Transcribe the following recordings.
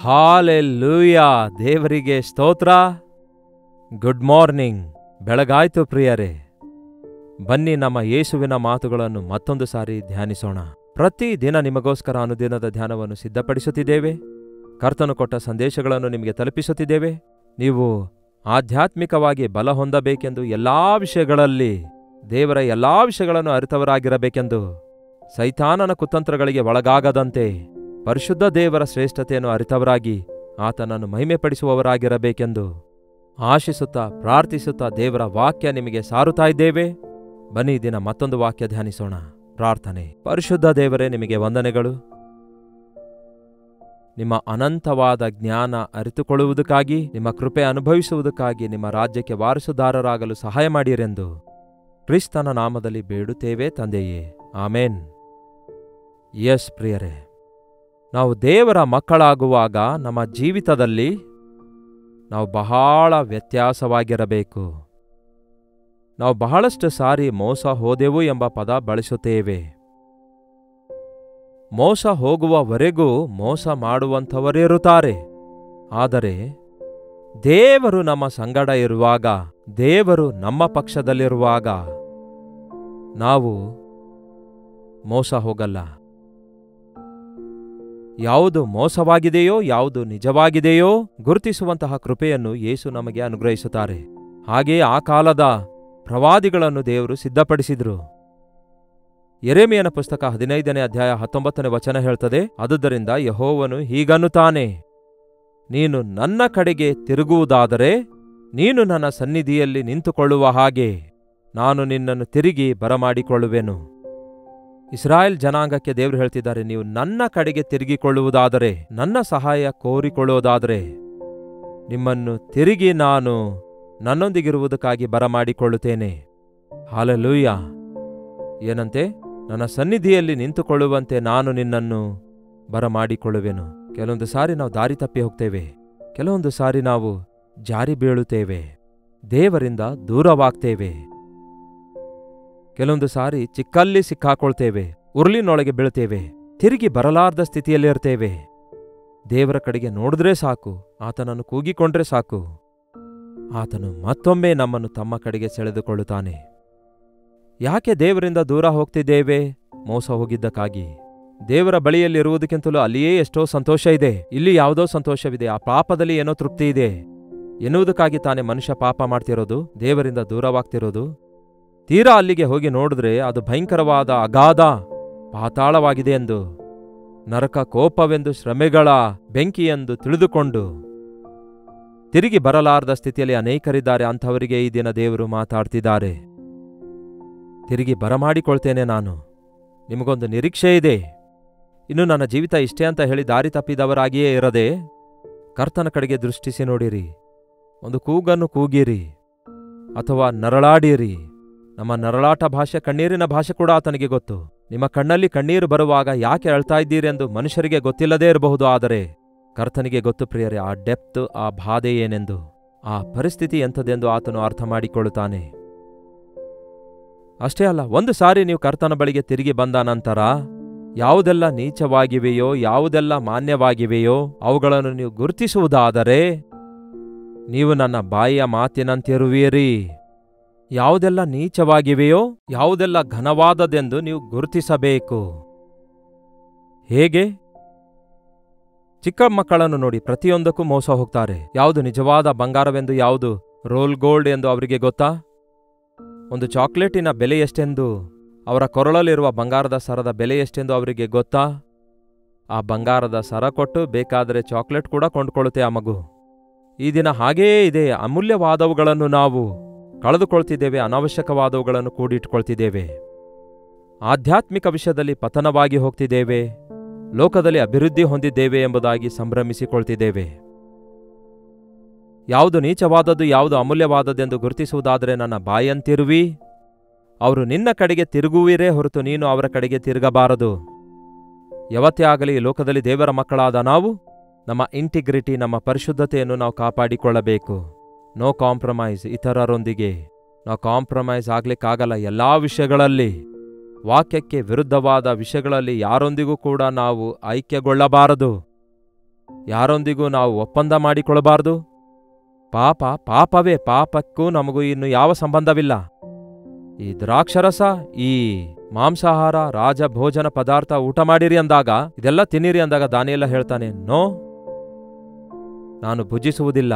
Hallelujah, ದೇವರಿಗೆ ಸ್ತೋತ್ರ. Good morning. ಬೆಳಗಾಯ್ತು ಪ್ರಿಯರೇ. ಬನ್ನಿ ನಮ್ಮ ಯೇಸುವಿನ ಮಾತುಗಳನ್ನು ಮತ್ತೊಂದು ಸಾರಿ ಧ್ಯಾನಿಸೋಣ. ಪ್ರತಿ ದಿನ ನಿಮಗೋಸ್ಕರ ಅನುದಿನದ ಧ್ಯಾನವನ್ನು ಸಿದ್ಧಪಡಿಸುತ್ತಿದ್ದೇವೆ. ಕರ್ತನು ಕೊಟ್ಟ ಸಂದೇಶಗಳನ್ನು ನಿಮಗೆ ತಲುಪಿಸುತ್ತಿದ್ದೇವೆ. ನೀವು ಆಧ್ಯಾತ್ಮಿಕವಾಗಿ ಬಲ ಹೊಂದಬೇಕೆಂದು ಎಲ್ಲಾ ವಿಷಯಗಳಲ್ಲಿ ದೇವರ ಎಲ್ಲಾ ವಿಷಯಗಳನ್ನು ಅರಿತವರಾಗಿರಬೇಕೆಂದು, ಸೈತಾನನ ಕುತಂತ್ರಗಳಿಗೆ ಒಳಗಾಗದಂತೆ ಪರಿಶುದ್ಧ ದೇವರ ಶ್ರೇಷ್ಠತೆಯನ್ನು ಅರಿತವರಾಗಿ ಆತನನ್ನು ಮಹಿಮೆಪಡಿಸುವವರಾಗಿರಬೇಕೆಂದು ಆಶಿಸುತ್ತಾ ಪ್ರಾರ್ಥಿಸುತ್ತಾ ದೇವರ ವಾಕ್ಯ ನಿಮಗೆ ಸಾರುತ್ತಾ ಇದ್ದೇವೆ. ಬನ್ನಿ ದಿನ ಮತ್ತೊಂದು ವಾಕ್ಯ ಧ್ಯಾನಿಸೋಣ. ಪ್ರಾರ್ಥನೆ. ಪರಿಶುದ್ಧ ದೇವರೇ, ನಿಮಗೆ ವಂದನೆಗಳು. ನಿಮ್ಮ ಅನಂತವಾದ ಜ್ಞಾನ ಅರಿತುಕೊಳ್ಳುವುದಕ್ಕಾಗಿ, ನಿಮ್ಮ ಕೃಪೆ ಅನುಭವಿಸುವುದಕ್ಕಾಗಿ, ನಿಮ್ಮ ರಾಜ್ಯಕ್ಕೆ ವಾರಸುದಾರರಾಗಲು ಸಹಾಯ ಮಾಡಿರೆಂದು ಕ್ರಿಸ್ತನ ನಾಮದಲ್ಲಿ ಬೇಡುತ್ತೇವೆ ತಂದೆಯೇ, ಆಮೇನ್. ಯಸ್ ಪ್ರಿಯರೇ, ನಾವು ದೇವರ ಮಕ್ಕಳಾಗುವಾಗ ನಮ್ಮ ಜೀವಿತದಲ್ಲಿ ನಾವು ಬಹಳ ವ್ಯತ್ಯಾಸವಾಗಿರಬೇಕು. ನಾವು ಬಹಳಷ್ಟು ಸಾರಿ ಮೋಸ ಹೋದೆವು ಎಂಬ ಪದ ಬಳಸುತ್ತೇವೆ. ಮೋಸ ಹೋಗುವವರೆಗೂ ಮೋಸ ಮಾಡುವಂಥವರಿರುತ್ತಾರೆ. ಆದರೆ ದೇವರು ನಮ್ಮ ಸಂಗಡ ಇರುವಾಗ, ದೇವರು ನಮ್ಮ ಪಕ್ಷದಲ್ಲಿರುವಾಗ ನಾವು ಮೋಸ ಹೋಗಲ್ಲ. ಯಾವುದು ಮೋಸವಾಗಿದೆಯೋ, ಯಾವುದು ನಿಜವಾಗಿದೆಯೋ ಗುರುತಿಸುವಂತಹ ಕೃಪೆಯನ್ನು ಯೇಸು ನಮಗೆ ಅನುಗ್ರಹಿಸುತ್ತಾರೆ. ಹಾಗೆಯೇ ಆ ಕಾಲದ ಪ್ರವಾದಿಗಳನ್ನು ದೇವರು ಸಿದ್ಧಪಡಿಸಿದ್ರು. ಯೆರೆಮೀಯನ ಪುಸ್ತಕ 15ನೇ ಅಧ್ಯಾಯ 19ನೇ ವಚನ ಹೇಳ್ತದೆ, ಆದುದರಿಂದ ಯೆಹೋವನು ಹೀಗನ್ನುತ್ತಾನೆ, ನೀನು ನನ್ನ ಕಡೆಗೆ ತಿರುಗುವುದಾದರೆ, ನೀನು ನನ್ನ ಸನ್ನಿಧಿಯಲ್ಲಿ ನಿಂತುಕೊಳ್ಳುವ ಹಾಗೆ ನಾನು ನಿನ್ನನ್ನು ತಿರುಗಿ ಬರಮಾಡಿಕೊಳ್ಳುವೆನು. ಇಸ್ರಾಯೇಲ್ ಜನಾಂಗಕ್ಕೆ ದೇವರು ಹೇಳ್ತಿದ್ದಾರೆ, ನೀವು ನನ್ನ ಕಡೆಗೆ ತಿರುಗಿಕೊಳ್ಳುವುದಾದರೆ, ನನ್ನ ಸಹಾಯ ಕೋರಿಕೊಳ್ಳುವುದಾದರೆ ನಿಮ್ಮನ್ನು ತಿರುಗಿ ನಾನು ನನ್ನೊಂದಿಗಿರುವುದಕ್ಕಾಗಿ ಬರಮಾಡಿಕೊಳ್ಳುತ್ತೇನೆ. ಹಾಲೆಲೂಯಾ. ಏನಂತೆ? ನನ್ನ ಸನ್ನಿಧಿಯಲ್ಲಿ ನಿಂತುಕೊಳ್ಳುವಂತೆ ನಾನು ನಿನ್ನನ್ನು ಬರಮಾಡಿಕೊಳ್ಳುವೆನು. ಕೆಲವೊಂದು ಸಾರಿ ನಾವು ದಾರಿ ತಪ್ಪಿ ಹೋಗ್ತೇವೆ. ಕೆಲವೊಂದು ಸಾರಿ ನಾವು ಜಾರಿ ಬೀಳುತ್ತೇವೆ, ದೇವರಿಂದ ದೂರವಾಗ್ತೇವೆ. ಕೆಲವೊಂದು ಸಾರಿ ಚಿಕ್ಕಲ್ಲಿ ಸಿಕ್ಕಾಕೊಳ್ತೇವೆ, ಉರುಳಿನೊಳಗೆ ಬೀಳ್ತೇವೆ, ತಿರುಗಿ ಬರಲಾರ್ದ ಸ್ಥಿತಿಯಲ್ಲಿರ್ತೇವೆ. ದೇವರ ಕಡೆಗೆ ನೋಡಿದ್ರೆ ಸಾಕು, ಆತನನ್ನು ಕೂಗಿಕೊಂಡ್ರೆ ಸಾಕು, ಆತನು ಮತ್ತೊಮ್ಮೆ ನಮ್ಮನ್ನು ತಮ್ಮ ಕಡೆಗೆ ಸೆಳೆದುಕೊಳ್ಳುತ್ತಾನೆ. ಯಾಕೆ ದೇವರಿಂದ ದೂರ ಹೋಗ್ತಿದ್ದೇವೆ? ಮೋಸ ಹೋಗಿದ್ದಕ್ಕಾಗಿ. ದೇವರ ಬಳಿಯಲ್ಲಿರುವುದಕ್ಕಿಂತಲೂ ಅಲ್ಲಿಯೇ ಎಷ್ಟೋ ಸಂತೋಷ ಇದೆ, ಇಲ್ಲಿ ಯಾವುದೋ ಸಂತೋಷವಿದೆ, ಆ ಪಾಪದಲ್ಲಿ ಏನೋ ತೃಪ್ತಿ ಇದೆ ಎನ್ನುವುದಕ್ಕಾಗಿ ತಾನೇ ಮನುಷ್ಯ ಪಾಪ ಮಾಡ್ತಿರೋದು, ದೇವರಿಂದ ದೂರವಾಗ್ತಿರೋದು. ತೀರಾ ಅಲ್ಲಿಗೆ ಹೋಗಿ ನೋಡಿದ್ರೆ ಅದು ಭಯಂಕರವಾದ ಅಗಾಧ ಪಾತಾಳವಾಗಿದೆ ಎಂದು, ನರಕ ಕೋಪವೆಂದು, ಶ್ರಮೆಗಳ ಬೆಂಕಿಯೆಂದು ತಿಳಿದುಕೊಂಡು ತಿರುಗಿ ಬರಲಾರದ ಸ್ಥಿತಿಯಲ್ಲಿ ಅನೇಕರಿದ್ದಾರೆ. ಅಂಥವರಿಗೆ ಈ ದಿನ ದೇವರು ಮಾತಾಡ್ತಿದ್ದಾರೆ, ತಿರುಗಿ ಬರಮಾಡಿಕೊಳ್ತೇನೆ ನಾನು. ನಿಮಗೊಂದು ನಿರೀಕ್ಷೆ ಇದೆ. ಇನ್ನು ನನ್ನ ಜೀವಿತ ಇಷ್ಟೇ ಅಂತ ಹೇಳಿ ದಾರಿ ತಪ್ಪಿದವರಾಗಿಯೇ ಇರದೆ ಕರ್ತನ ಕಡೆಗೆ ದೃಷ್ಟಿಸಿ ನೋಡಿರಿ. ಒಂದು ಕೂಗನ್ನು ಕೂಗಿರಿ ಅಥವಾ ನರಳಾಡಿರಿ. ನಮ್ಮ ನರಳಾಟ ಭಾಷೆ, ಕಣ್ಣೀರಿನ ಭಾಷೆ ಕೂಡ ಆತನಿಗೆ ಗೊತ್ತು. ನಿಮ್ಮ ಕಣ್ಣಲ್ಲಿ ಕಣ್ಣೀರು ಬರುವಾಗ ಯಾಕೆ ಅಳ್ತಾ ಇದ್ದೀರೆಂದು ಮನುಷ್ಯರಿಗೆ ಗೊತ್ತಿಲ್ಲದೇ ಇರಬಹುದು, ಆದರೆ ಕರ್ತನಿಗೆ ಗೊತ್ತು ಪ್ರಿಯರೇ, ಆ ಡೆಪ್ತ್, ಆ ಬಾಧೆ ಏನೆಂದು, ಆ ಪರಿಸ್ಥಿತಿ ಎಂಥದೆಂದು ಆತನು ಅರ್ಥ ಮಾಡಿಕೊಳ್ಳುತ್ತಾನೆ. ಅಷ್ಟೇ ಅಲ್ಲ, ಒಂದು ಸಾರಿ ನೀವು ಕರ್ತನ ಬಳಿಗೆ ತಿರುಗಿ ಬಂದ ನಂತರ ಯಾವುದೆಲ್ಲ ನೀಚವಾಗಿವೆಯೋ, ಯಾವುದೆಲ್ಲ ಮಾನ್ಯವಾಗಿವೆಯೋ ಅವುಗಳನ್ನು ನೀವು ಗುರುತಿಸುವುದಾದರೆ ನೀವು ನನ್ನ ಬಾಯಿಯ ಮಾತಿನಂತಿರುವಿರಿ. ಯಾವುದೆಲ್ಲ ನೀಚವಾಗಿವೆಯೋ, ಯಾವುದೆಲ್ಲ ಘನವಾದದೆಂದು ನೀವು ಗುರುತಿಸಬೇಕು. ಹೇಗೆ? ಚಿಕ್ಕ ಮಕ್ಕಳನ್ನು ನೋಡಿ, ಪ್ರತಿಯೊಂದಕ್ಕೂ ಮೋಸ ಹೋಗ್ತಾರೆ. ಯಾವುದು ನಿಜವಾದ ಬಂಗಾರವೆಂದು, ಯಾವುದು ರೋಲ್ ಗೋಲ್ಡ್ ಎಂದು ಅವರಿಗೆ ಗೊತ್ತಾ? ಒಂದು ಚಾಕ್ಲೇಟಿನ ಬೆಲೆ ಎಷ್ಟೆಂದು, ಅವರ ಕೊರಳಲ್ಲಿರುವ ಬಂಗಾರದ ಸರದ ಬೆಲೆ ಎಷ್ಟೆಂದು ಅವರಿಗೆ ಗೊತ್ತಾ? ಆ ಬಂಗಾರದ ಸರ ಕೊಟ್ಟು ಬೇಕಾದರೆ ಚಾಕ್ಲೇಟ್ ಕೂಡ ಕೊಂಡುಕೊಳ್ಳುತ್ತೆ ಆ ಮಗು. ಈ ದಿನ ಹಾಗೆಯೇ ಇದೆ. ಅಮೂಲ್ಯವಾದವುಗಳನ್ನು ನಾವು ಕಳೆದುಕೊಳ್ತಿದ್ದೇವೆ, ಅನಾವಶ್ಯಕವಾದವುಗಳನ್ನು ಕೂಡಿಟ್ಕೊಳ್ತಿದ್ದೇವೆ. ಆಧ್ಯಾತ್ಮಿಕ ವಿಷಯದಲ್ಲಿ ಪತನವಾಗಿ ಹೋಗ್ತಿದ್ದೇವೆ, ಲೋಕದಲ್ಲಿ ಅಭಿವೃದ್ಧಿ ಹೊಂದಿದ್ದೇವೆ ಎಂಬುದಾಗಿ ಸಂಭ್ರಮಿಸಿಕೊಳ್ತಿದ್ದೇವೆ. ಯಾವುದು ನೀಚವಾದದ್ದು, ಯಾವುದು ಅಮೂಲ್ಯವಾದದ್ದೆಂದು ಗುರುತಿಸುವುದಾದರೆ ನನ್ನ ಬಾಯಂತಿರುವಿ. ಅವರು ನಿನ್ನ ಕಡೆಗೆ ತಿರುಗುವಿರೇ ಹೊರತು ನೀನು ಅವರ ಕಡೆಗೆ ತಿರುಗಬಾರದು. ಯಾವತ್ತೇ ಆಗಲಿ ಲೋಕದಲ್ಲಿ ದೇವರ ಮಕ್ಕಳಾದ ನಾವು ನಮ್ಮ ಇಂಟಿಗ್ರಿಟಿ, ನಮ್ಮ ಪರಿಶುದ್ಧತೆಯನ್ನು ನಾವು ಕಾಪಾಡಿಕೊಳ್ಳಬೇಕು. No compromise. ಇತರರೊಂದಿಗೆ ನಾವು ಕಾಂಪ್ರಮೈಸ್ ಆಗ್ಲಿಕ್ಕಾಗಲ್ಲ. ಎಲ್ಲಾ ವಿಷಯಗಳಲ್ಲಿ ವಾಕ್ಯಕ್ಕೆ ವಿರುದ್ಧವಾದ ವಿಷಯಗಳಲ್ಲಿ ಯಾರೊಂದಿಗೂ ಕೂಡ ನಾವು ಐಕ್ಯಗೊಳ್ಳಬಾರದು. ಯಾರೊಂದಿಗೂ ನಾವು ಒಪ್ಪಂದ ಮಾಡಿಕೊಳ್ಳಬಾರದು. ಪಾಪ ಪಾಪವೇ, ಪಾಪಕ್ಕೂ ನಮಗೂ ಇನ್ನು ಯಾವ ಸಂಬಂಧವಿಲ್ಲ. ಈ ದ್ರಾಕ್ಷರಸ, ಈ ಮಾಂಸಾಹಾರ, ರಾಜಭೋಜನ ಪದಾರ್ಥ ಊಟ ಮಾಡಿರಿ ಅಂದಾಗ, ಇದೆಲ್ಲ ತಿನ್ನಿರಿ ಅಂದಾಗ ದಾನಿಯೇಲ ಹೇಳ್ತಾನೆ, ನೋ, ನಾನು ಭುಜಿಸುವುದಿಲ್ಲ.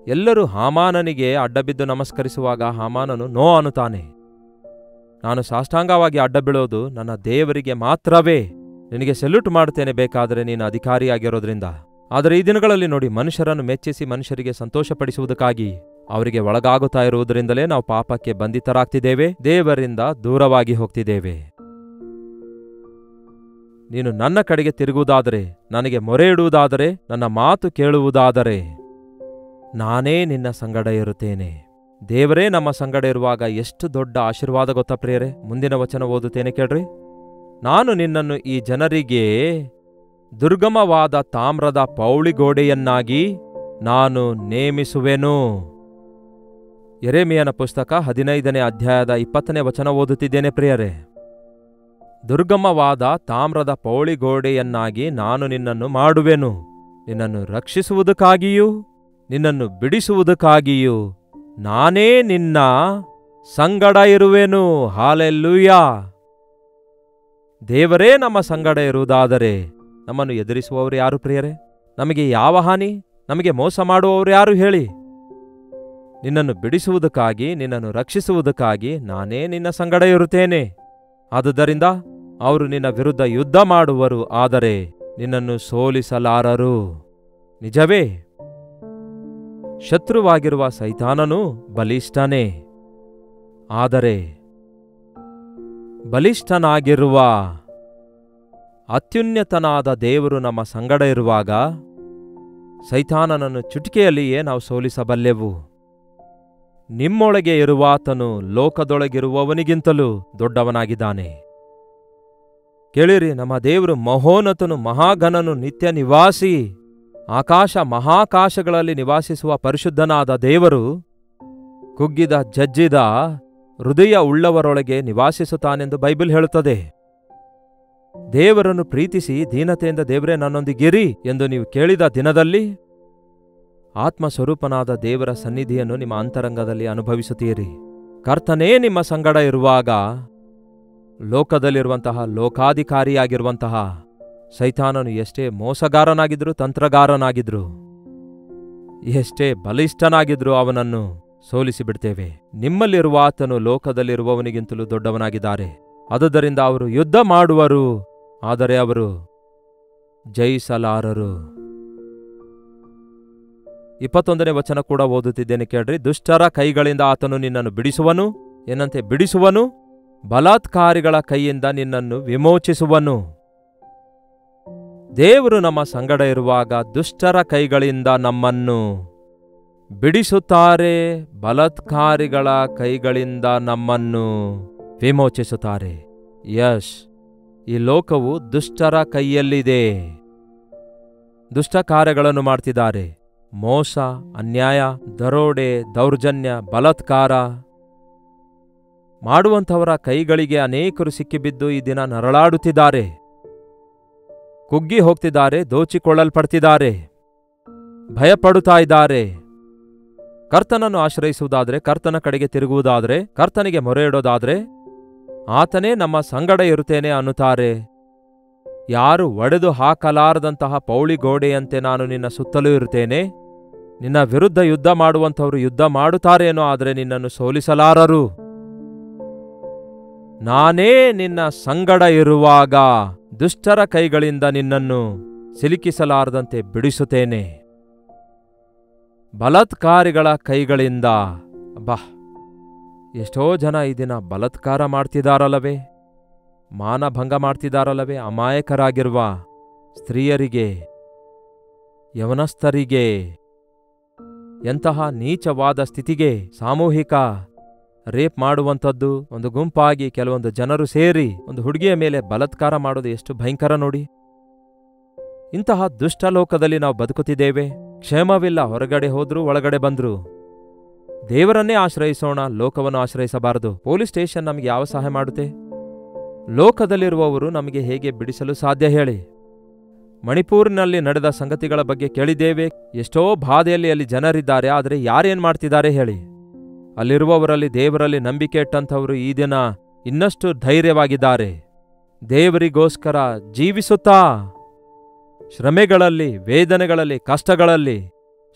ಎಲ್ಲರೂ ಹಾಮಾನನಿಗೆ ಅಡ್ಡಬಿದ್ದು ನಮಸ್ಕರಿಸುವಾಗ ಹಾಮಾನನು ನೋ ಅನ್ನುತ್ತಾನೆ. ನಾನು ಸಾಷ್ಟಾಂಗವಾಗಿ ಅಡ್ಡ ಬೀಳೋದು ನನ್ನ ದೇವರಿಗೆ ಮಾತ್ರವೇ. ನಿನಗೆ ಸೆಲ್ಯೂಟ್ ಮಾಡುತ್ತೇನೆ ಬೇಕಾದರೆ ನೀನು ಅಧಿಕಾರಿಯಾಗಿರೋದ್ರಿಂದ. ಆದರೆ ಈ ದಿನಗಳಲ್ಲಿ ನೋಡಿ, ಮನುಷ್ಯರನ್ನು ಮೆಚ್ಚಿಸಿ ಮನುಷ್ಯರಿಗೆ ಸಂತೋಷಪಡಿಸುವುದಕ್ಕಾಗಿ ಅವರಿಗೆ ಒಳಗಾಗುತ್ತಾ ಇರುವುದರಿಂದಲೇ ನಾವು ಪಾಪಕ್ಕೆ ಬಂಧಿತರಾಗ್ತಿದ್ದೇವೆ, ದೇವರಿಂದ ದೂರವಾಗಿ ಹೋಗ್ತಿದ್ದೇವೆ. ನೀನು ನನ್ನ ಕಡೆಗೆ ತಿರುಗುವುದಾದರೆ, ನನಗೆ ಮೊರೆ ಇಡುವುದಾದರೆ, ನನ್ನ ಮಾತು ಕೇಳುವುದಾದರೆ, ನಾನೇ ನಿನ್ನ ಸಂಗಡ ಇರುತ್ತೇನೆ. ದೇವರೇ ನಮ್ಮ ಸಂಗಡ ಇರುವಾಗ ಎಷ್ಟು ದೊಡ್ಡ ಆಶೀರ್ವಾದ ಗೊತ್ತಾ ಪ್ರಿಯರೇ? ಮುಂದಿನ ವಚನ ಓದುತ್ತೇನೆ ಕೇಳ್ರಿ. ನಾನು ನಿನ್ನನ್ನು ಈ ಜನರಿಗೆ ದುರ್ಗಮವಾದ ತಾಮ್ರದ ಪೌಳಿಗೋಡೆಯನ್ನಾಗಿ ನಾನು ನೇಮಿಸುವೆನು. ಯೆರೆಮೀಯನ ಪುಸ್ತಕ 15ನೇ ಅಧ್ಯಾಯದ 20ನೇ ವಚನ ಓದುತ್ತಿದ್ದೇನೆ ಪ್ರಿಯರೇ. ದುರ್ಗಮವಾದ ತಾಮ್ರದ ಪೌಳಿಗೋಡೆಯನ್ನಾಗಿ ನಾನು ನಿನ್ನನ್ನು ಮಾಡುವೆನು. ನಿನ್ನನ್ನು ರಕ್ಷಿಸುವುದಕ್ಕಾಗಿಯೂ ನಿನ್ನನ್ನು ಬಿಡಿಸುವುದಕ್ಕಾಗಿಯೂ ನಾನೇ ನಿನ್ನ ಸಂಗಡ ಇರುವೆನು. ಹಾಲೆಲ್ಲೂಯಾ. ದೇವರೇ ನಮ್ಮ ಸಂಗಡ ಇರುವುದಾದರೆ ನಮ್ಮನ್ನು ಎದುರಿಸುವವರು ಯಾರು ಪ್ರಿಯರೇ? ನಮಗೆ ಯಾವ ಹಾನಿ? ನಮಗೆ ಮೋಸ ಮಾಡುವವರು ಯಾರು ಹೇಳಿ? ನಿನ್ನನ್ನು ಬಿಡಿಸುವುದಕ್ಕಾಗಿ, ನಿನ್ನನ್ನು ರಕ್ಷಿಸುವುದಕ್ಕಾಗಿ ನಾನೇ ನಿನ್ನ ಸಂಗಡ ಇರುತ್ತೇನೆ. ಆದುದರಿಂದ ಅವರು ನಿನ್ನ ವಿರುದ್ಧ ಯುದ್ಧ ಮಾಡುವರು, ಆದರೆ ನಿನ್ನನ್ನು ಸೋಲಿಸಲಾರರು. ನಿಜವೇ, ಶತ್ರುವಾಗಿರುವ ಸೈತಾನನು ಬಲಿಷ್ಠನೇ. ಆದರೆ ಬಲಿಷ್ಠನಾಗಿರುವ ಅತ್ಯುನ್ನತನಾದ ದೇವರು ನಮ್ಮ ಸಂಗಡ ಇರುವಾಗ ಸೈತಾನನನ್ನು ಚುಟಿಕೆಯಲ್ಲಿಯೇ ನಾವು ಸೋಲಿಸಬಲ್ಲೆವು. ನಿಮ್ಮೊಳಗೆ ಇರುವಾತನು ಲೋಕದೊಳಗಿರುವವನಿಗಿಂತಲೂ ದೊಡ್ಡವನಾಗಿದ್ದಾನೆ. ಕೇಳಿರಿ, ನಮ್ಮ ದೇವರು ಮಹೋನ್ನತನು, ಮಹಾಘನನು, ನಿತ್ಯ ನಿವಾಸಿ, ಆಕಾಶ ಮಹಾಕಾಶಗಳಲ್ಲಿ ನಿವಾಸಿಸುವ ಪರಿಶುದ್ಧನಾದ ದೇವರು ಕುಗ್ಗಿದ ಜಜ್ಜಿದ ಹೃದಯ ಉಳ್ಳವರೊಳಗೆ ನಿವಾಸಿಸುತ್ತಾನೆಂದು ಬೈಬಲ್ ಹೇಳುತ್ತದೆ. ದೇವರನ್ನು ಪ್ರೀತಿಸಿ ದೀನತೆಯಿಂದ ದೇವರೇ ನನ್ನೊಂದಿಗಿರಿ ಎಂದು ನೀವು ಕೇಳಿದ ದಿನದಲ್ಲಿ ಆತ್ಮಸ್ವರೂಪನಾದ ದೇವರ ಸನ್ನಿಧಿಯನ್ನು ನಿಮ್ಮ ಅಂತರಂಗದಲ್ಲಿ ಅನುಭವಿಸುತ್ತೀರಿ. ಕರ್ತನೇ ನಿಮ್ಮ ಸಂಗಡ ಇರುವಾಗ ಲೋಕದಲ್ಲಿರುವಂತಹ ಲೋಕಾಧಿಕಾರಿಯಾಗಿರುವಂತಹ ಸೈತಾನನು ಎಷ್ಟೇ ಮೋಸಗಾರನಾಗಿದ್ರು, ತಂತ್ರಗಾರನಾಗಿದ್ರು, ಎಷ್ಟೇ ಬಲಿಷ್ಠನಾಗಿದ್ರು ಅವನನ್ನು ಸೋಲಿಸಿಬಿಡ್ತೇವೆ. ನಿಮ್ಮಲ್ಲಿರುವಾತನು ಲೋಕದಲ್ಲಿರುವವನಿಗಿಂತಲೂ ದೊಡ್ಡವನಾಗಿದ್ದಾರೆ. ಆದುದರಿಂದ ಅವರು ಯುದ್ಧ ಮಾಡುವರು, ಆದರೆ ಅವರು ಜಯಿಸಲಾರರು. 21ನೇ ವಚನ ಕೂಡ ಓದುತ್ತಿದ್ದೇನೆ ಕೇಳ್ರಿ. ದುಷ್ಟರ ಕೈಗಳಿಂದ ಆತನು ನಿನ್ನನ್ನು ಬಿಡಿಸುವನು. ಏನಂತೆ ಬಿಡಿಸುವನು? ಬಲಾತ್ಕಾರಿಗಳ ಕೈಯಿಂದ ನಿನ್ನನ್ನು ವಿಮೋಚಿಸುವನು. ದೇವರು ನಮ್ಮ ಸಂಗಡ ಇರುವಾಗ ದುಷ್ಟರ ಕೈಗಳಿಂದ ನಮ್ಮನ್ನು ಬಿಡಿಸುತ್ತಾರೆ, ಬಲಾತ್ಕಾರಿಗಳ ಕೈಗಳಿಂದ ನಮ್ಮನ್ನು ವಿಮೋಚಿಸುತ್ತಾರೆ. ಯಶ್, ಈ ಲೋಕವು ದುಷ್ಟರ ಕೈಯಲ್ಲಿದೆ. ದುಷ್ಟ ಕಾರ್ಯಗಳನ್ನು ಮಾಡ್ತಿದ್ದಾರೆ. ಮೋಸ, ಅನ್ಯಾಯ, ದರೋಡೆ, ದೌರ್ಜನ್ಯ, ಬಲಾತ್ಕಾರ ಮಾಡುವಂಥವರ ಕೈಗಳಿಗೆ ಅನೇಕರು ಸಿಕ್ಕಿಬಿದ್ದು ಈ ದಿನ ನರಳಾಡುತ್ತಿದ್ದಾರೆ, ಕುಗ್ಗಿ ಹೋಗ್ತಿದ್ದಾರೆ, ದೋಚಿಕೊಳ್ಳಲ್ಪಡ್ತಿದ್ದಾರೆ, ಭಯಪಡುತ್ತಾ ಇದ್ದಾರೆ. ಕರ್ತನನ್ನು ಆಶ್ರಯಿಸುವುದಾದರೆ, ಕರ್ತನ ಕಡೆಗೆ ತಿರುಗುವುದಾದರೆ, ಕರ್ತನಿಗೆ ಮೊರೆ ಇಡೋದಾದರೆ ಆತನೇ ನಮ್ಮ ಸಂಗಡ ಇರುತ್ತೇನೆ ಅನ್ನುತ್ತಾರೆ. ಯಾರು ಒಡೆದು ಹಾಕಲಾರದಂತಹ ಪೌಳಿಗೋಡೆಯಂತೆ ನಾನು ನಿನ್ನ ಸುತ್ತಲೂ ಇರುತ್ತೇನೆ. ನಿನ್ನ ವಿರುದ್ಧ ಯುದ್ಧ ಮಾಡುವಂಥವರು ಯುದ್ಧ ಮಾಡುತ್ತಾರೇನೋ, ಆದರೆ ನಿನ್ನನ್ನು ಸೋಲಿಸಲಾರರು. ನಾನೇ ನಿನ್ನ ಸಂಗಡ ಇರುವಾಗ ದುಷ್ಟರ ಕೈಗಳಿಂದ ನಿನ್ನನ್ನು ಸಿಲುಕಿಸಲಾರದಂತೆ ಬಿಡಿಸುತ್ತೇನೆ. ಬಲಾತ್ಕಾರಿಗಳ ಕೈಗಳಿಂದ, ಎಷ್ಟೋ ಜನ ಈ ದಿನ ಬಲಾತ್ಕಾರ ಮಾಡ್ತಿದಾರಲ್ಲವೇ, ಮಾನಭಂಗ ಮಾಡ್ತಿದಾರಲ್ಲವೇ. ಅಮಾಯಕರಾಗಿರುವ ಸ್ತ್ರೀಯರಿಗೆ, ಯವನಸ್ಥರಿಗೆ, ಎಂತಹ ನೀಚವಾದ ಸ್ಥಿತಿಗೆ ಸಾಮೂಹಿಕ ರೇಪ್ ಮಾಡುವಂಥದ್ದು, ಒಂದು ಗುಂಪಾಗಿ ಕೆಲವೊಂದು ಜನರು ಸೇರಿ ಒಂದು ಹುಡುಗಿಯ ಮೇಲೆ ಬಲಾತ್ಕಾರ ಮಾಡೋದು ಎಷ್ಟು ಭಯಂಕರ ನೋಡಿ. ಇಂತಹ ದುಷ್ಟಲೋಕದಲ್ಲಿ ನಾವು ಬದುಕುತ್ತಿದ್ದೇವೆ. ಕ್ಷೇಮವಿಲ್ಲ. ಹೊರಗಡೆ ಹೋದ್ರು, ಒಳಗಡೆ ಬಂದ್ರು. ದೇವರನ್ನೇ ಆಶ್ರಯಿಸೋಣ, ಲೋಕವನ್ನು ಆಶ್ರಯಿಸಬಾರದು. ಪೊಲೀಸ್ ಸ್ಟೇಷನ್ ನಮಗೆ ಯಾವ ಸಹಾಯ ಮಾಡುತ್ತೆ? ಲೋಕದಲ್ಲಿರುವವರು ನಮಗೆ ಹೇಗೆ ಬಿಡಿಸಲು ಸಾಧ್ಯ ಹೇಳಿ? ಮಣಿಪೂರಿನಲ್ಲಿ ನಡೆದ ಸಂಗತಿಗಳ ಬಗ್ಗೆ ಕೇಳಿದ್ದೇವೆ. ಎಷ್ಟೋ ಬಾಧೆಯಲ್ಲಿ ಅಲ್ಲಿ ಜನರಿದ್ದಾರೆ, ಆದರೆ ಯಾರೇನ್ ಮಾಡ್ತಿದ್ದಾರೆ ಹೇಳಿ? ಅಲ್ಲಿರುವವರಲ್ಲಿ ದೇವರಲ್ಲಿ ನಂಬಿಕೆ ಇಟ್ಟಂಥವರು ಈ ದಿನ ಇನ್ನಷ್ಟು ಧೈರ್ಯವಾಗಿದ್ದಾರೆ. ದೇವರಿಗೋಸ್ಕರ ಜೀವಿಸುತ್ತಾ ಶ್ರಮೆಗಳಲ್ಲಿ, ವೇದನೆಗಳಲ್ಲಿ, ಕಷ್ಟಗಳಲ್ಲಿ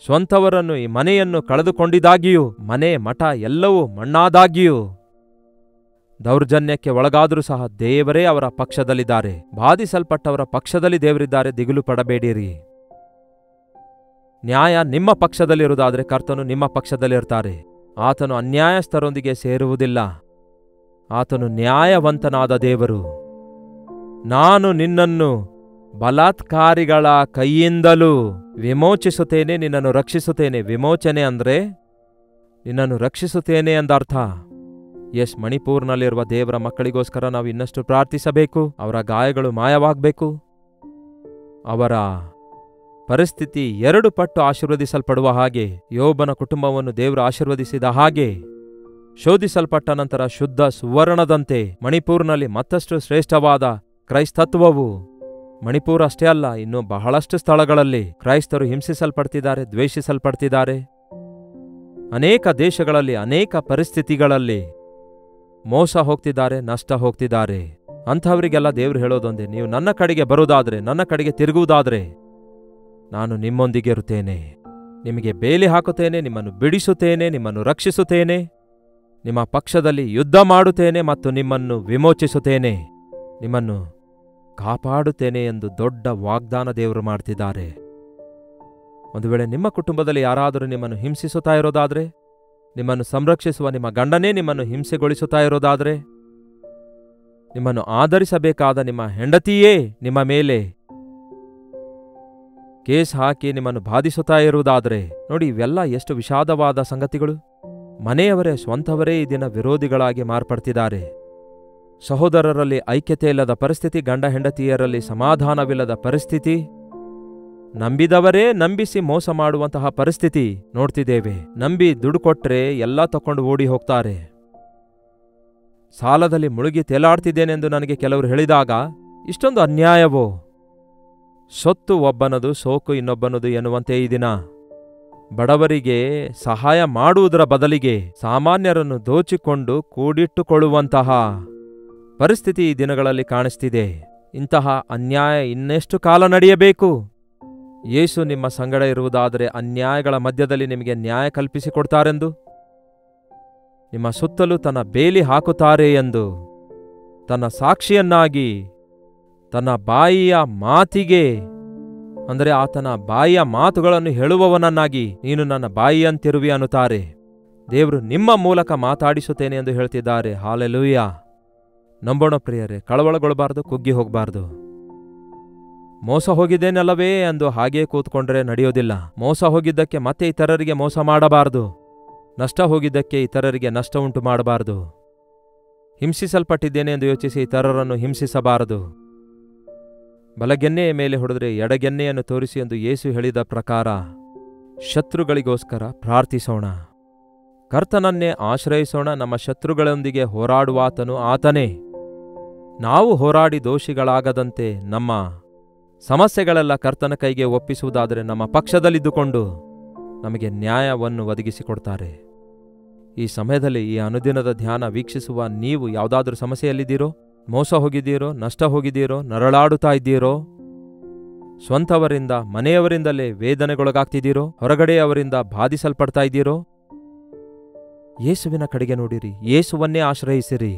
ಸ್ವಂತವರನ್ನು, ಈ ಮನೆಯನ್ನು ಕಳೆದುಕೊಂಡಿದ್ದಾಗಿಯೂ, ಮನೆ ಮಠ ಎಲ್ಲವೂ ಮಣ್ಣಾದಾಗಿಯೂ, ದೌರ್ಜನ್ಯಕ್ಕೆ ಒಳಗಾದರೂ ಸಹ ದೇವರೇ ಅವರ ಪಕ್ಷದಲ್ಲಿದ್ದಾರೆ. ಬಾಧಿಸಲ್ಪಟ್ಟವರ ಪಕ್ಷದಲ್ಲಿ ದೇವರಿದ್ದಾರೆ, ದಿಗಿಲು ಪಡಬೇಡಿರಿ. ನ್ಯಾಯ ನಿಮ್ಮ ಪಕ್ಷದಲ್ಲಿರುವುದಾದರೆ ಕರ್ತನು ನಿಮ್ಮ ಪಕ್ಷದಲ್ಲಿರ್ತಾರೆ. ಆತನು ಅನ್ಯಾಯಸ್ಥರೊಂದಿಗೆ ಸೇರುವುದಿಲ್ಲ. ಆತನು ನ್ಯಾಯವಂತನಾದ ದೇವರು. ನಾನು ನಿನ್ನನ್ನು ಬಲಾತ್ಕಾರಿಗಳ ಕೈಯಿಂದಲೂ ವಿಮೋಚಿಸುತ್ತೇನೆ, ನಿನ್ನನ್ನು ರಕ್ಷಿಸುತ್ತೇನೆ. ವಿಮೋಚನೆ ಅಂದ್ರೆ ನಿನ್ನನ್ನು ರಕ್ಷಿಸುತ್ತೇನೆ ಎಂದರ್ಥ. ಮಣಿಪೂರ್ನಲ್ಲಿರುವ ದೇವರ ಮಕ್ಕಳಿಗೋಸ್ಕರ ನಾವು ಇನ್ನಷ್ಟು ಪ್ರಾರ್ಥಿಸಬೇಕು. ಅವರ ಗಾಯಗಳು ಮಾಯವಾಗಬೇಕು. ಅವರ ಪರಿಸ್ಥಿತಿ 2 ಪಟ್ಟು ಆಶೀರ್ವದಿಸಲ್ಪಡುವ ಹಾಗೆ, ಯೋಬನ ಕುಟುಂಬವನ್ನು ದೇವರು ಆಶೀರ್ವದಿಸಿದ ಹಾಗೆ, ಶೋಧಿಸಲ್ಪಟ್ಟ ನಂತರ ಶುದ್ಧ ಸುವರ್ಣದಂತೆ ಮಣಿಪೂರ್ನಲ್ಲಿ ಮತ್ತಷ್ಟು ಶ್ರೇಷ್ಠವಾದ ಕ್ರೈಸ್ತತ್ವವು, ಮಣಿಪುರ ಅಷ್ಟೇ ಅಲ್ಲ, ಇನ್ನು ಬಹಳಷ್ಟು ಸ್ಥಳಗಳಲ್ಲಿ ಕ್ರೈಸ್ತರು ಹಿಂಸಿಸಲ್ಪಡ್ತಿದ್ದಾರೆ, ದ್ವೇಷಿಸಲ್ಪಡ್ತಿದ್ದಾರೆ. ಅನೇಕ ದೇಶಗಳಲ್ಲಿ, ಅನೇಕ ಪರಿಸ್ಥಿತಿಗಳಲ್ಲಿ ಮೋಸ ಹೋಗ್ತಿದ್ದಾರೆ, ನಷ್ಟ ಹೋಗ್ತಿದ್ದಾರೆ. ಅಂಥವರಿಗೆಲ್ಲ ದೇವರು ಹೇಳೋದೊಂದೇ, ನೀವು ನನ್ನ ಕಡೆಗೆ ಬರುವುದಾದ್ರೆ, ನನ್ನ ಕಡೆಗೆ ತಿರುಗುವುದಾದ್ರೆ ನಾನು ನಿಮ್ಮೊಂದಿಗೆ ಇರುತ್ತೇನೆ. ನಿಮಗೆ ಬೇಲಿ ಹಾಕುತ್ತೇನೆ, ನಿಮ್ಮನ್ನು ಬಿಡಿಸುತ್ತೇನೆ, ನಿಮ್ಮನ್ನು ರಕ್ಷಿಸುತ್ತೇನೆ, ನಿಮ್ಮ ಪಕ್ಷದಲ್ಲಿ ಯುದ್ಧ ಮಾಡುತ್ತೇನೆ ಮತ್ತು ನಿಮ್ಮನ್ನು ವಿಮೋಚಿಸುತ್ತೇನೆ, ನಿಮ್ಮನ್ನು ಕಾಪಾಡುತ್ತೇನೆ ಎಂದು ದೊಡ್ಡ ವಾಗ್ದಾನ ದೇವರು ಮಾಡ್ತಿದ್ದಾರೆ. ಒಂದು ವೇಳೆ ನಿಮ್ಮ ಕುಟುಂಬದಲ್ಲಿ ಯಾರಾದರೂ ನಿಮ್ಮನ್ನು ಹಿಂಸಿಸುತ್ತಾ ಇರೋದಾದ್ರೆ, ನಿಮ್ಮನ್ನು ಸಂರಕ್ಷಿಸುವ ನಿಮ್ಮ ಗಂಡನೇ ನಿಮ್ಮನ್ನು ಹಿಂಸೆಗೊಳಿಸುತ್ತಾ ಇರೋದಾದ್ರೆ, ನಿಮ್ಮನ್ನು ಆಧರಿಸಬೇಕಾದ ನಿಮ್ಮ ಹೆಂಡತಿಯೇ ನಿಮ್ಮ ಮೇಲೆ ಕೇಸ್ ಹಾಕಿ ನಿಮ್ಮನ್ನು ಬಾಧಿಸುತ್ತಾ ಇರುವುದಾದ್ರೆ, ನೋಡಿ ಇವೆಲ್ಲ ಎಷ್ಟು ವಿಷಾದವಾದ ಸಂಗತಿಗಳು. ಮನೆಯವರೇ, ಸ್ವಂತವರೇ ಈ ದಿನ ವಿರೋಧಿಗಳಾಗಿ ಮಾರ್ಪಡ್ತಿದ್ದಾರೆ. ಸಹೋದರರಲ್ಲಿ ಐಕ್ಯತೆ ಇಲ್ಲದ ಪರಿಸ್ಥಿತಿ, ಗಂಡ ಹೆಂಡತಿಯರಲ್ಲಿ ಸಮಾಧಾನವಿಲ್ಲದ ಪರಿಸ್ಥಿತಿ, ನಂಬಿದವರೇ ನಂಬಿಸಿ ಮೋಸ ಮಾಡುವಂತಹ ಪರಿಸ್ಥಿತಿ ನೋಡ್ತಿದ್ದೇವೆ. ನಂಬಿ ದುಡ್ಡು ಕೊಟ್ರೆ ಎಲ್ಲ ತಕೊಂಡು ಓಡಿ ಹೋಗ್ತಾರೆ. ಸಾಲದಲ್ಲಿ ಮುಳುಗಿ ತೇಲಾಡ್ತಿದ್ದೇನೆಂದು ನನಗೆ ಕೆಲವರು ಹೇಳಿದಾಗ, ಇಷ್ಟೊಂದು ಅನ್ಯಾಯವೋ? ಸೊತ್ತು ಒಬ್ಬನದು, ಸೋಕು ಇನ್ನೊಬ್ಬನದು ಎನ್ನುವಂತೆ ಈ ದಿನ ಬಡವರಿಗೆ ಸಹಾಯ ಮಾಡುವುದರ ಬದಲಿಗೆ ಸಾಮಾನ್ಯರನ್ನು ದೋಚಿಕೊಂಡು ಕೂಡಿಟ್ಟುಕೊಳ್ಳುವಂತಹ ಪರಿಸ್ಥಿತಿ ಈ ದಿನಗಳಲ್ಲಿ ಕಾಣಿಸ್ತಿದೆ. ಇಂತಹ ಅನ್ಯಾಯ ಇನ್ನೆಷ್ಟು ಕಾಲ ನಡೆಯಬೇಕು? ಯೇಸು ನಿಮ್ಮ ಸಂಗಡ ಇರುವುದಾದರೆ ಅನ್ಯಾಯಗಳ ಮಧ್ಯದಲ್ಲಿ ನಿಮಗೆ ನ್ಯಾಯ ಕಲ್ಪಿಸಿಕೊಡ್ತಾರೆಂದು, ನಿಮ್ಮ ಸುತ್ತಲೂ ತನ್ನ ಬೇಲಿ ಹಾಕುತ್ತಾರೆ ಎಂದು, ತನ್ನ ಸಾಕ್ಷಿಯನ್ನಾಗಿ, ತನ್ನ ಬಾಯಿಯ ಮಾತಿಗೆ ಅಂದರೆ ಆತನ ಬಾಯಿಯ ಮಾತುಗಳನ್ನು ಹೇಳುವವನನ್ನಾಗಿ ನೀನು ನನ್ನ ಬಾಯಿಯಂತಿರುವಿ ಅನ್ನುತ್ತಾರೆ. ದೇವರು ನಿಮ್ಮ ಮೂಲಕ ಮಾತಾಡಿಸುತ್ತೇನೆ ಎಂದು ಹೇಳ್ತಿದ್ದಾರೆ. ಹಾಲೆಲೂಯಾ. ನಂಬೋಣ ಪ್ರಿಯರೇ, ಕಳವಳಗೊಳ್ಳಬಾರದು, ಕುಗ್ಗಿ ಹೋಗಬಾರದು. ಮೋಸ ಹೋಗಿದ್ದೇನಲ್ಲವೇ ಎಂದು ಹಾಗೇ ಕೂತ್ಕೊಂಡ್ರೆ ನಡೆಯೋದಿಲ್ಲ. ಮೋಸ ಹೋಗಿದ್ದಕ್ಕೆ ಮತ್ತೆ ಇತರರಿಗೆ ಮೋಸ ಮಾಡಬಾರದು. ನಷ್ಟ ಹೋಗಿದ್ದಕ್ಕೆ ಇತರರಿಗೆ ನಷ್ಟ ಉಂಟು ಮಾಡಬಾರದು. ಹಿಂಸಿಸಲ್ಪಟ್ಟಿದ್ದೇನೆ ಎಂದು ಯೋಚಿಸಿ ಇತರರನ್ನು ಹಿಂಸಿಸಬಾರದು. ಬಲಗೆನ್ನೆಯ ಮೇಲೆ ಹೊಡೆದರೆ ಎಡಗೆನ್ನೆಯನ್ನು ತೋರಿಸಿ ಎಂದು ಯೇಸು ಹೇಳಿದ ಪ್ರಕಾರ ಶತ್ರುಗಳಿಗೋಸ್ಕರ ಪ್ರಾರ್ಥಿಸೋಣ. ಕರ್ತನನ್ನೇ ಆಶ್ರಯಿಸೋಣ. ನಮ್ಮ ಶತ್ರುಗಳೊಂದಿಗೆ ಹೋರಾಡುವಾತನು ಆತನೇ. ನಾವು ಹೋರಾಡಿ ದೋಷಿಗಳಾಗದಂತೆ ನಮ್ಮ ಸಮಸ್ಯೆಗಳೆಲ್ಲ ಕರ್ತನ ಕೈಗೆ ಒಪ್ಪಿಸುವುದಾದರೆ ನಮ್ಮ ಪಕ್ಷದಲ್ಲಿದ್ದುಕೊಂಡು ನಮಗೆ ನ್ಯಾಯವನ್ನು ಒದಗಿಸಿಕೊಡ್ತಾರೆ. ಈ ಸಮಯದಲ್ಲಿ ಈ ಅನುದಿನದ ಧ್ಯಾನ ವೀಕ್ಷಿಸುವ ನೀವು ಯಾವುದಾದ್ರೂ ಸಮಸ್ಯೆಯಲ್ಲಿದ್ದೀರೋ, ಮೋಸ ಹೋಗಿದ್ದೀರೋ, ನಷ್ಟ ಹೋಗಿದ್ದೀರೋ, ನರಳಾಡುತ್ತಾ ಇದ್ದೀರೋ, ಸ್ವಂತವರಿಂದ ಮನೆಯವರಿಂದಲೇ ವೇದನೆಗೊಳಗಾಗ್ತಿದ್ದೀರೋ, ಹೊರಗಡೆಯವರಿಂದ ಬಾಧಿಸಲ್ಪಡ್ತಾ ಇದ್ದೀರೋ, ಯೇಸುವಿನ ಕಡೆಗೆ ನೋಡಿರಿ, ಯೇಸುವನ್ನೇ ಆಶ್ರಯಿಸಿರಿ.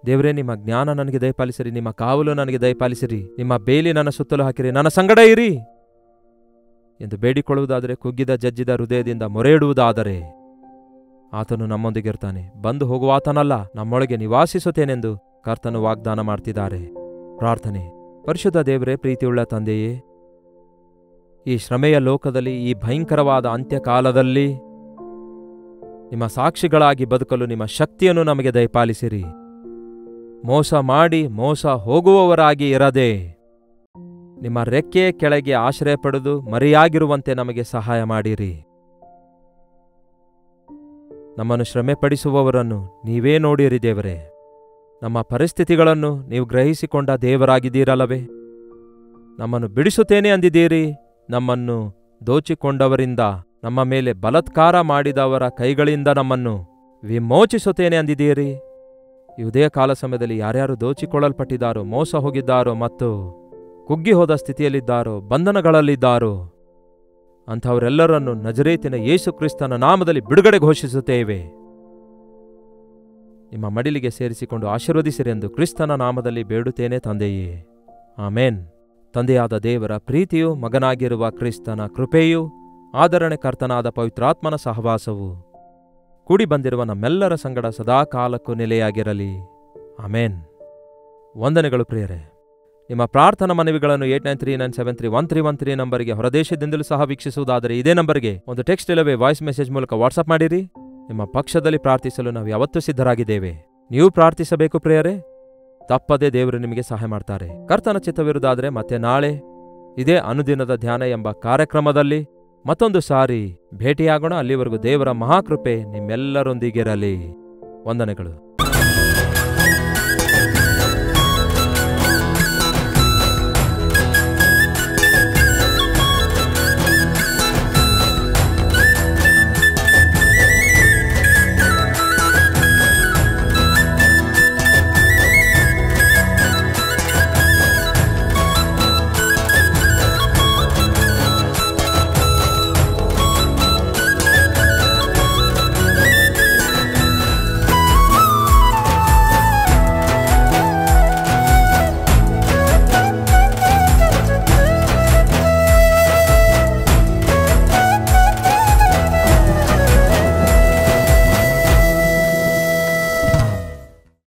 ದೇವರೇ, ನಿಮ್ಮ ಜ್ಞಾನ ನನಗೆ ದಯಪಾಲಿಸಿರಿ, ನಿಮ್ಮ ಕಾವಲು ನನಗೆ ದಯಪಾಲಿಸಿರಿ, ನಿಮ್ಮ ಬೇಲಿ ನನ್ನ ಸುತ್ತಲೂ ಹಾಕಿರಿ, ನನ್ನ ಸಂಗಡ ಇರಿ ಎಂದು ಬೇಡಿಕೊಳ್ಳುವುದಾದರೆ, ಕುಗ್ಗಿದ ಜಜ್ಜಿದ ಹೃದಯದಿಂದ ಮೊರೆಯಿಡುವುದಾದರೆ ಆತನು ನಮ್ಮೊಂದಿಗಿರ್ತಾನೆ. ಬಂದು ಹೋಗುವಾತನಲ್ಲ, ನಮ್ಮೊಳಗೆ ನಿವಾಸಿಸುತ್ತೇನೆಂದು ಕರ್ತನು ವಾಗ್ದಾನ ಮಾಡ್ತಿದ್ದಾರೆ. ಪ್ರಾರ್ಥನೆ. ಪರಿಶುದ್ಧ ದೇವರೇ, ಪ್ರೀತಿಯುಳ್ಳ ತಂದೆಯೇ, ಈ ಶ್ರಮೆಯ ಲೋಕದಲ್ಲಿ, ಈ ಭಯಂಕರವಾದ ಅಂತ್ಯಕಾಲದಲ್ಲಿ ನಿಮ್ಮ ಸಾಕ್ಷಿಗಳಾಗಿ ಬದುಕಲು ನಿಮ್ಮ ಶಕ್ತಿಯನ್ನು ನಮಗೆ ದಯಪಾಲಿಸಿರಿ. ಮೋಸ ಮಾಡಿ ಮೋಸ ಹೋಗುವವರಾಗಿ ಇರದೆ ನಿಮ್ಮ ರೆಕ್ಕೆಯ ಕೆಳಗೆ ಆಶ್ರಯ ಪಡೆದು ಮರೆಯಾಗಿರುವಂತೆ ನಮಗೆ ಸಹಾಯ ಮಾಡಿರಿ. ನಮ್ಮನ್ನು ಶ್ರಮೆಪಡಿಸುವವರನ್ನು ನೀವೇ ನೋಡಿರಿ ದೇವರೇ. ನಮ್ಮ ಪರಿಸ್ಥಿತಿಗಳನ್ನು ನೀವು ಗ್ರಹಿಸಿಕೊಂಡ ದೇವರಾಗಿದ್ದೀರಲ್ಲವೇ? ನಮ್ಮನ್ನು ಬಿಡಿಸುತ್ತೇನೆ ಅಂದಿದ್ದೀರಿ. ನಮ್ಮನ್ನು ದೋಚಿಕೊಂಡವರಿಂದ, ನಮ್ಮ ಮೇಲೆ ಬಲಾತ್ಕಾರ ಮಾಡಿದವರ ಕೈಗಳಿಂದ ನಮ್ಮನ್ನು ವಿಮೋಚಿಸುತ್ತೇನೆ ಅಂದಿದ್ದೀರಿ. ಈ ಉದಯ ಕಾಲ ಸಮಯದಲ್ಲಿ ಯಾರ್ಯಾರು ದೋಚಿಕೊಳ್ಳಲ್ಪಟ್ಟಿದ್ದಾರೋ, ಮೋಸ ಹೋಗಿದ್ದಾರೋ ಮತ್ತು ಕುಗ್ಗಿ ಹೋದ ಸ್ಥಿತಿಯಲ್ಲಿದ್ದಾರೋ, ಬಂಧನಗಳಲ್ಲಿದ್ದಾರೋ ಅಂಥವರೆಲ್ಲರನ್ನು ನಜರೇತಿನ ಯೇಸು ಕ್ರಿಸ್ತನ ನಾಮದಲ್ಲಿ ಬಿಡುಗಡೆ ಘೋಷಿಸುತ್ತೇವೆ. ನಿಮ್ಮ ಮಡಿಲಿಗೆ ಸೇರಿಸಿಕೊಂಡು ಆಶೀರ್ವದಿಸಿರೆಂದು ಕ್ರಿಸ್ತನ ನಾಮದಲ್ಲಿ ಬೇಡುತ್ತೇನೆ ತಂದೆಯೇ, ಆಮೇನ್. ತಂದೆಯಾದ ದೇವರ ಪ್ರೀತಿಯು, ಮಗನಾಗಿರುವ ಕ್ರಿಸ್ತನ ಕೃಪೆಯು, ಆದರಣೆ ಕರ್ತನಾದ ಪವಿತ್ರಾತ್ಮನ ಸಹವಾಸವು ಕೂಡಿ ಬಂದಿರುವ ನಮ್ಮೆಲ್ಲರ ಸಂಗಡ ಸದಾಕಾಲಕ್ಕೂ ನೆಲೆಯಾಗಿರಲಿ. ಆಮೇನ್. ವಂದನೆಗಳು ಪ್ರಿಯರೇ. ನಿಮ್ಮ ಪ್ರಾರ್ಥನಾ ಮನವಿಗಳನ್ನು 8939731313 ನಂಬರಿಗೆ ಹೊರದೇಶದಿಂದಲೂ ಸಹ ವೀಕ್ಷಿಸುವುದಾದರೆ ಇದೇ ನಂಬರ್ಗೆ ಒಂದು ಟೆಕ್ಸ್ಟ್ ಇಲ್ಲವೇ ವಾಯ್ಸ್ ಮೆಸೇಜ್ ಮೂಲಕ ವಾಟ್ಸಪ್ ಮಾಡಿರಿ. ನಿಮ್ಮ ಪಕ್ಷದಲ್ಲಿ ಪ್ರಾರ್ಥಿಸಲು ನಾವು ಯಾವತ್ತೂ ಸಿದ್ಧರಾಗಿದ್ದೇವೆ. ನೀವು ಪ್ರಾರ್ಥಿಸಬೇಕು ಪ್ರಿಯರೇ, ತಪ್ಪದೆ ದೇವರು ನಿಮಗೆ ಸಹಾಯ ಮಾಡ್ತಾರೆ. ಕರ್ತನ ಚಿತ್ತವಿರುವುದಾದರೆ ಮತ್ತೆ ನಾಳೆ ಇದೇ ಅನುದಿನದ ಧ್ಯಾನ ಎಂಬ ಕಾರ್ಯಕ್ರಮದಲ್ಲಿ ಮತ್ತೊಂದು ಸಾರಿ ಭೇಟಿಯಾಗೋಣ. ಅಲ್ಲಿವರೆಗೂ ದೇವರ ಮಹಾಕೃಪೆ ನಿಮ್ಮೆಲ್ಲರೊಂದಿಗಿರಲಿ. ವಂದನೆಗಳು.